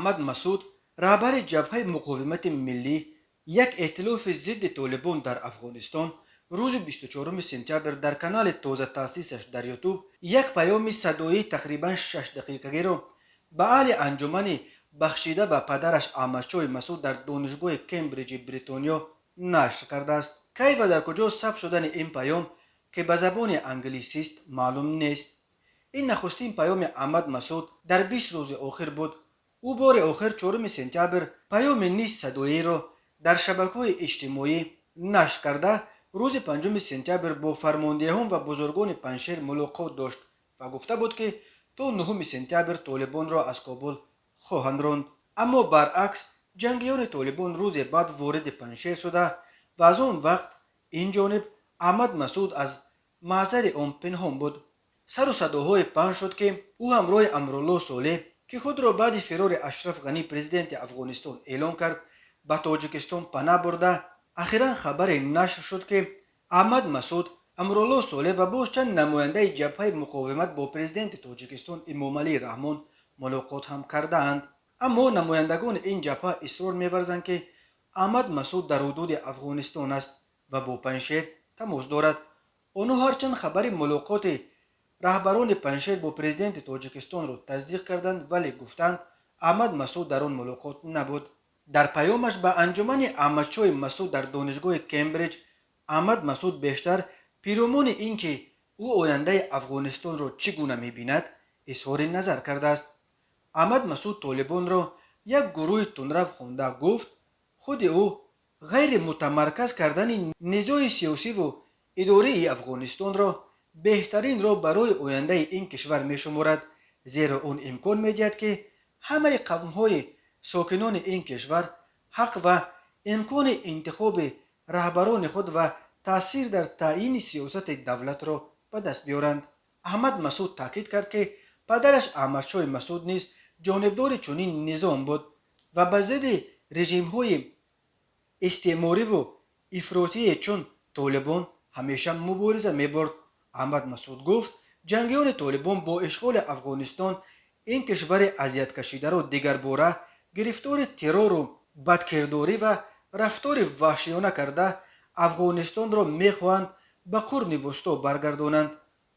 احمد مسعود رهبر جبهه مقاومت ملی یک ائتلاف ضد طالبان در افغانستان روز 24 سپتامبر در کانال تازه تاسیسش در یوتیوب یک پیام صدایی تقریبا 6 دقیقگی را به اهل انجمن بخشیده به پدرش احمدشاه مسعود در دانشگاه کمبریج بریتانیا نشر کرده است. کی و در کجا ثبت شدن این پیام که به زبان انگلیسی است معلوم نیست. این نخستین پیام احمد مسعود در 20 روز آخر بود. او بار آخر 4 سپتامبر پیام نیز صدایی را در شبکه‌های اجتماعی نشر کرده روز 5 سپتامبر با فرماندهان و بزرگان پنجشیر ملاقات داشت و گفته بود که تا 9 سپتامبر طالبان را از کابل خواهند راند. اما برعکس جنگیان طالبان روز بعد وارد پنجشیر شده و از آن وقت این جانب احمد مسعود از محضر آن پنهان بود. سر و صداهای پخش شد که او همراه امرالله صالح که خود را بعد فرار اشرف غنی پرزیدنت افغانستان اعلام کرد به تاجیکستان پناه برده. اخیرا خبر نشر شد که احمد مسعود، امرالله صالح و باز چند نماینده جبهه مقاومت با پرزیدنت تاجیکستان امامعلی رحمان ملاقات هم کردند. اما نمایندگان این جبهه اصرار می‌ورزند که احمد مسعود در حدود افغانستان است و با پنجشیر تماس دارد. آنها هرچند خبر ملاقات رهبران پنجشیر با پرزیدنت تاجیکستان را تصدیق کردند ولی گفتند احمد مسعود در آن ملاقات نبود. در پیامش به انجمن احمدشاه مسعود در دانشگاه کمبریج احمد مسعود بیشتر پیرامون اینکه او آینده افغانستان را چگونه می‌بیند اظهار نظر کرده است. احمد مسعود طالبان را یک گروه تندرو خوانده گفت خود او غیر متمرکز کردن نظام سیاسی و اداری افغانستان را بهترین را برای آینده این کشور می‌شمارد، زیرا آن امکان می‌دهد که همه قوم‌های ساکنان این کشور حق و امکان انتخاب رهبران خود و تأثیر در تعیین سیاست دولت را به دست بیارند. احمد مسعود تاکید کرد که پدرش احمدشاه مسعود نیز جانبدار چنین نظام بود و به ضد رژیم‌های استعماری و افراطی چون طالبان همیشه مبارزه می‌برد. احمد مسعود گفت جنگیان طالبان با اشغال افغانستان این کشور اذیت کشیده را دیگر باره گرفتار ترور و بدکرداری و رفتار وحشیانه کرده افغانستان را میخواهند به قرن وسطا برگردانند.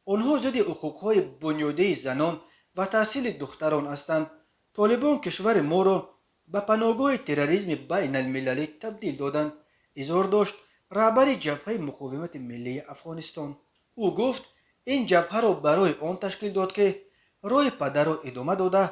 آنها ضد حقوق‌های بنیادی زنان و تحصیل دختران هستند. طالبان کشور ما را به پناهگاه تروریسم بین المللی تبدیل دادند، اظهار داشت رهبر جبهه مقاومت ملی افغانستان. او گفت این جبهه را برای آن تشکیل داد که راه پدر را ادامه داده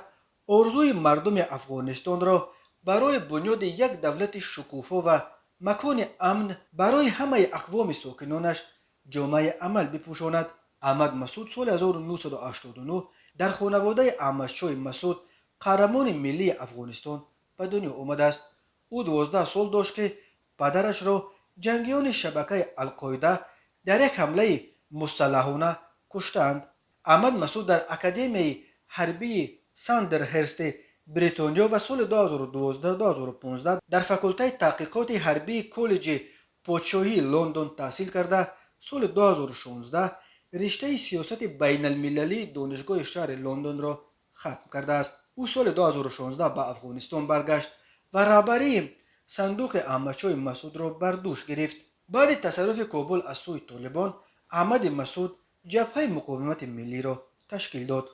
آرزوی مردم افغانستان را برای بنیاد یک دولت شکوفا و مکان امن برای همه اقوام ساکنانش جامعه عمل بپوشاند. احمد مسعود سال 1989 در خانواده احمدشاه مسعود قهرمان ملی افغانستان به دنیا آمده است. او 12 سال داشت که پدرش را جنگیان شبکه القاعده در یک حمله مسلحانه کشتند. احمد مسعود در اکادمی حربی ساندرهرست بریتانیا و سال 2012-2015 در فاکولته تحقیقات حربی کالج پادشاهی لندن تحصیل کرده. سال 2016 رشته سیاست بین المللی دانشگاه شهر لندن را ختم کرده است. او سال 2016 به افغانستان برگشت و رهبری صندوق احمدشاه مسعود را بر دوش گرفت. بعد تصرف کابل از سوی طالبان احمد مسعود جبهه مقاومت ملی را تشکیل داد.